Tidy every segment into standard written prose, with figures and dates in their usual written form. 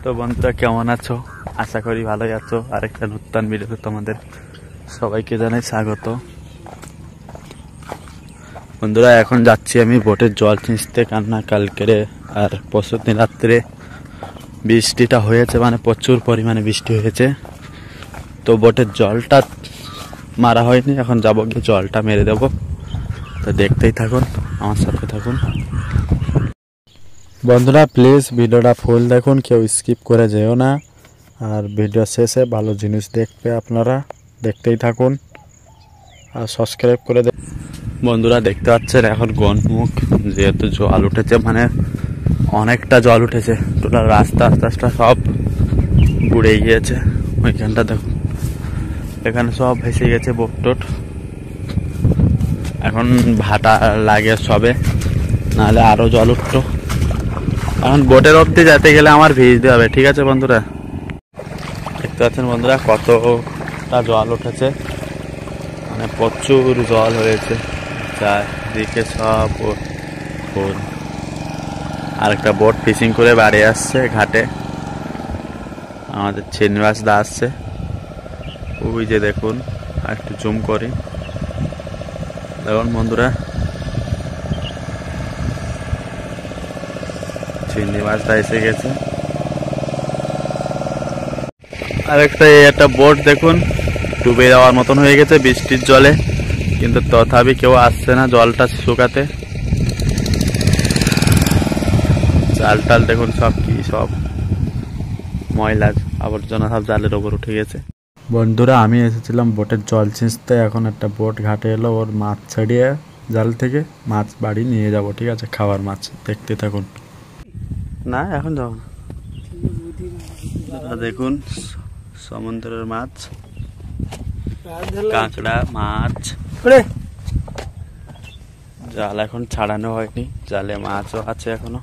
তো বন্ধুরা কেমন আছো? আশা করি ভালোই আছো। আরেকটা নতুন ভিডিওতে তোমাদের সবাইকে জানাই স্বাগত। বন্ধুরা এখন যাচ্ছি আমি বোটের জল ছিঁচতে, কারণ কালকের আর পরশুদিন রাত্রে বৃষ্টিটা হয়েছে, মানে প্রচুর পরিমাণে বৃষ্টি হয়েছে। তো বোটের জলটা মারা হয়নি, এখন যাবো গিয়ে জলটা মেরে দেব। তো দেখতেই থাকুন, আমার সাথে থাকুন বন্ধুরা। প্লিজ ভিডিওটা ফুল দেখুন, কেউ স্কিপ করে যেও না। আর ভিডিও শেষে ভালো জিনিস দেখবে আপনারা, দেখতেই থাকুন আর সাবস্ক্রাইব করে দেন। বন্ধুরা দেখতে পাচ্ছেন এখন গনমুখ, যেহেতু জল উঠেছে, মানে অনেকটা জল উঠেছে, টোটাল রাস্তা আস্তে সব বুড়ে গিয়েছে। ওইখানটা দেখুন, এখানে সব ভেসে গেছে বোট টোট। এখন ভাটা লাগে সবে, নাহলে আরো জল উঠতো। এখন বোটের অব্দি যেতে গেলে আমার ভিজতে হবে, ঠিক আছে বন্ধুরা। দেখতে পাচ্ছেন বন্ধুরা কতটা জল উঠেছে, মানে প্রচুর জল হয়েছে, চারদিকে সব ফুল। আর একটা বোট ফিশিং করে বাড়ি আসছে ঘাটে, আমাদের চিনবাস দা আসছে। ওই যে দেখুন, একটু জুম করি, দেখুন বন্ধুরা চিংড়ি মাছটা এসে গেছে। আর একটা বোট দেখুন ডুবে যাওয়ার মতন হয়ে গেছে বৃষ্টির জলে, কিন্তু তথাপি কেউ আসছে না জলটা শুকাতে। জাল টাল দেখুন সব কি সব ময়লা আবর্জনা সব জালের ওপর উঠে গেছে। বন্ধুরা আমি এসেছিলাম বোটের জল ছিঁচতে, এখন একটা বোট ঘাটে এলো, ওর মাছ ছাড়িয়ে জাল থেকে মাছ বাড়ি নিয়ে যাব, ঠিক আছে, খাবার মাছ। দেখতে থাকুন। না এখন যাও না, দেখুন সমুদ্রের মাছ, কাঁকড়া মাছ। জাল এখন ছাড়ানো হয়নি, জালে মাছও আছে এখনো।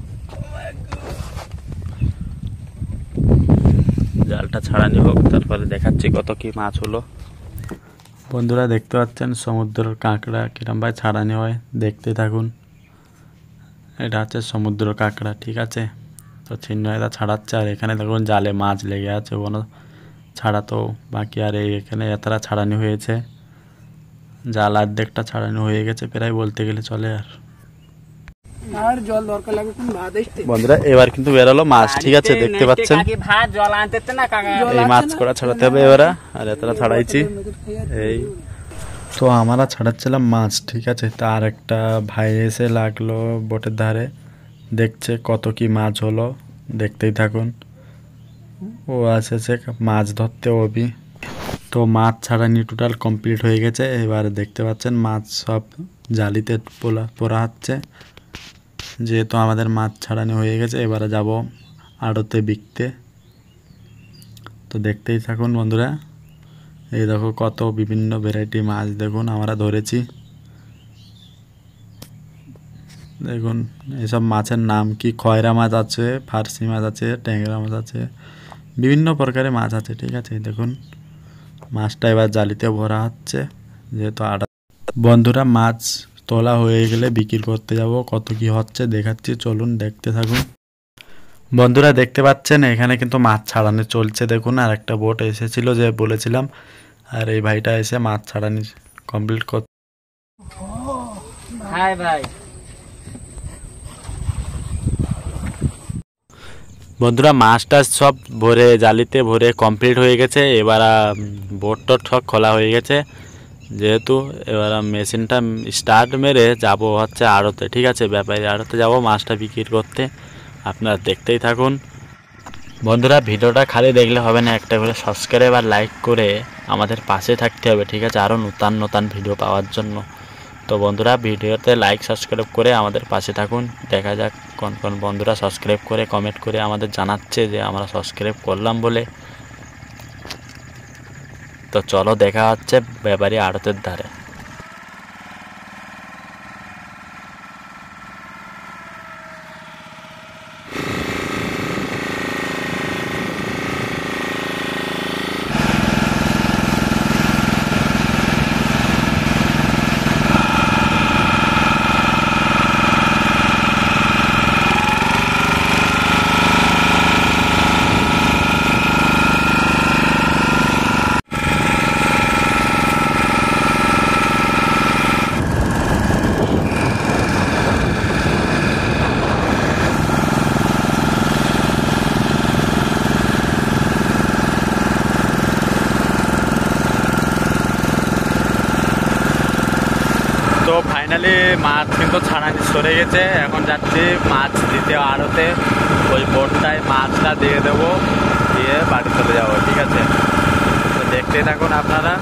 জালটা ছাড়ানো হোক, তারপরে দেখাচ্ছি কত কি মাছ হলো। বন্ধুরা দেখতে পাচ্ছেন সমুদ্রের কাঁকড়া কিরম ভাবে ছাড়ানো হয়, দেখতে থাকুন। এটা হচ্ছে সমুদ্র কাঁকড়া, ঠিক আছে। তো ছিন্নয়দা ছাড়াচ্ছে, আর এখানে দেখুন জালে মাছ লেগে আছে, কোনো ছাড়াতো বাকি। আর এখানে এতটা ছাড়ানো হয়েছে, জাল অর্ধেকটা ছাড়ানো হয়ে গেছে প্রায় বলতে গেলে চলে। আর জল দরকার লাগবে বন্ধুরা, এবার কিন্তু বেরোলো মাছ, ঠিক আছে, দেখতে পাচ্ছেন। এই মাছ করা ছাড়াতে হবে এবারে, আর এতটা ছাড়াইছি এই। তো আমরা ছাড়াচ্ছিলাম মাছ, ঠিক আছে। তার একটা ভাই এসে লাগলো বোটের ধারে, দেখছে কত কি মাছ হলো, দেখতেই থাকুন। ও আসেছে মাছ ধরতে ওবি। তো মাছ ছাড়ানি টোটাল কমপ্লিট হয়ে গেছে। এবার দেখতে পাচ্ছেন মাছ সব জালিতে পোড়া হচ্ছে, যেহেতু আমাদের মাছ ছাড়ানো হয়ে গেছে। এবারে যাব আড়তে বিকতে, তো দেখতেই থাকুন বন্ধুরা। এই দেখো কত বিভিন্ন ভ্যারাইটি মাছ দেখুন আমরা ধরেছি, দেখুন এসব মাছের নাম কি, খয়রা মাছ আছে, ফার্সি মাছ আছে, ট্যাংরা মাছ আছে, বিভিন্ন প্রকারের মাছ আছে, ঠিক আছে। দেখুন মাছটা এবার জালিতে ভরা হচ্ছে, যেহেতু বন্ধুরা মাছ তোলা হয়ে গেলে বিক্রি করতে যাব, কত কি হচ্ছে দেখাচ্ছি, চলুন দেখতে থাকুন। বন্ধুরা দেখতে পাচ্ছেন এখানে কিন্তু মাছ ছাড়ানো চলছে, দেখুন। আর একটা বোট এসেছিল যে বলেছিলাম, আর এই ভাইটা এসে মাছ ছাড়ানি কমপ্লিট করতে। বন্ধুরা মাছটা সব ভরে জালিতে ভরে কমপ্লিট হয়ে গেছে। এবার বোট টোট সব খোলা হয়ে গেছে, যেহেতু এবার মেশিনটা স্টার্ট মেরে যাব হচ্ছে আড়তে, ঠিক আছে, ব্যাপারী আড়তে যাব মাছটা বিক্রি করতে। আপনারা দেখতেই থাকুন বন্ধুরা। ভিডিওটা খালি দেখলে হবে না, একটা করে সাবস্ক্রাইব আর লাইক করে আমাদের পাশে থাকতে হবে, ঠিক আছে, আরও নতুন ভিডিও পাওয়ার জন্য। তো বন্ধুরা ভিডিওতে লাইক সাবস্ক্রাইব করে আমাদের পাশে থাকুন। দেখা যাক কোন কোন বন্ধুরা সাবস্ক্রাইব করে কমেন্ট করে আমাদের জানাচ্ছে যে আমরা সাবস্ক্রাইব করলাম বলে। তো চলো দেখা হচ্ছে ব্যাপারী আড়তের ধারে। ফাইনালি মাছ কিন্তু ছাড়ানি সরে গেছে, এখন যাচ্ছি মাছ দিতে আড়তে, ওই বোটটায় মাছটা দিয়ে দেবো, দিয়ে বাড়ি চলে যাবো। ঠিক আছে, তো দেখতেই থাকুন আপনারা,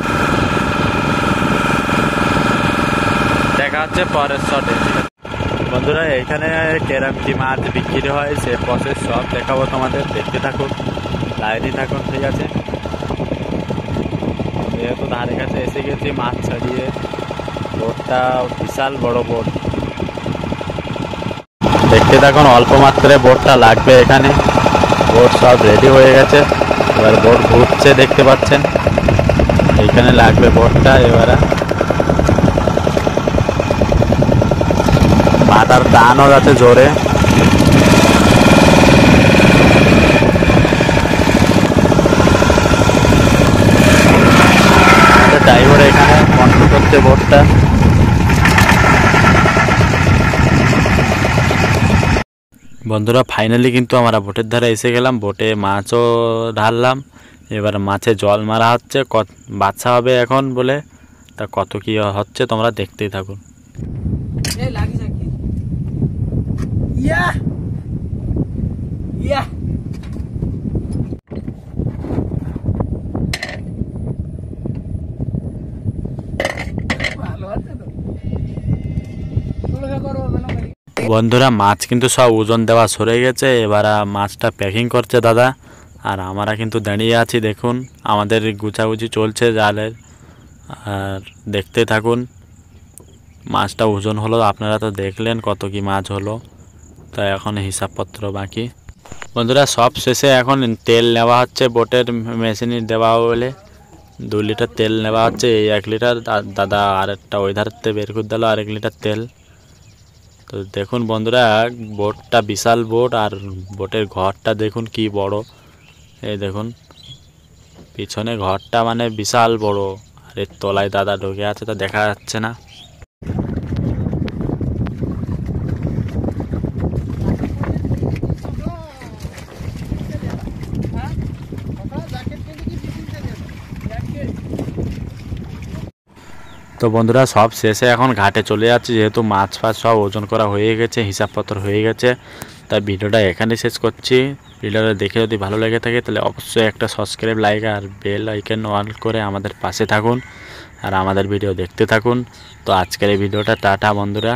দেখা হচ্ছে পরের শটে। ঠিক আছে বন্ধুরা, এইখানে কেরাম কি মাছ বিক্রি হয় সে প্রসেস সব দেখাবো তোমাদের, দেখতে থাকুন, লাইনই থাকুন। ঠিক আছে, যেহেতু ধারে কাছে এসে গেছি মাছ ছাড়িয়ে, বোটটা বিশাল বড় বোট, দেখতে থাকুন। অল্প মাত্রায় বোটটা লাগবে এখানে, বোট সব রেডি হয়ে গেছে, এবার বোট ঘুরছে দেখতে পাচ্ছেন, এইখানে লাগবে বোটটা। এবারে মাথার টানও যাচ্ছে জোরে, ড্রাইভার এখানে কন্ট্রোল করছে বোটটা। বন্ধুরা ফাইনালি কিন্তু আমরা বোটের ধারে এসে গেলাম, বোটে মাছও ঢাললাম, এবার মাছে জল মারা হচ্ছে, বাচ্চা হবে এখন বলে, তা কত কি হচ্ছে তোমরা দেখতেই থাকুন। বন্ধুরা মাছ কিন্তু সব ওজন দেওয়া সরে গেছে, এবার মাছটা প্যাকিং করছে দাদা, আর আমরা কিন্তু দাঁড়িয়ে আছি। দেখুন আমাদের গুছাগুছি চলছে জালের, আর দেখতে থাকুন। মাছটা ওজন হলো, আপনারা তো দেখলেন কত কি মাছ হলো, তাই এখন হিসাবপত্র বাকি। বন্ধুরা সব শেষে এখন তেল নেওয়া হচ্ছে, বোটের মেশিনে দেওয়া বলে 2 লিটার তেল নেওয়া হচ্ছে, এই 1 লিটার, দাদা আরেকটা ওই ধারতে বের করে দিল 1 লিটার তেল। তো দেখুন বন্ধুরা, বোটটা বিশাল বোট, আর বোটের ঘরটা দেখুন কি বড়, এই দেখুন পিছনে ঘরটা মানে বিশাল বড়, আর এর তলায় দাদা ঢুকে আছে, তা দেখা যাচ্ছে না। তো বন্ধুরা সব শেষে এখন ঘাটে চলে যাচ্ছে, যেহেতু মাছ ফাছ সব ওজন করা হয়ে গেছে, হিসাবপত্র হয়ে গেছে, তাই ভিডিওটা এখানে শেষ করছি। ভিডিওটা দেখে যদি ভালো লেগে থাকে তাহলে অবশ্যই একটা সাবস্ক্রাইব, লাইক আর বেল আইকন অন করে আমাদের পাশে থাকুন, আর আমাদের ভিডিও দেখতে থাকুন। তো আজকের এই ভিডিওটা টাটা বন্ধুরা।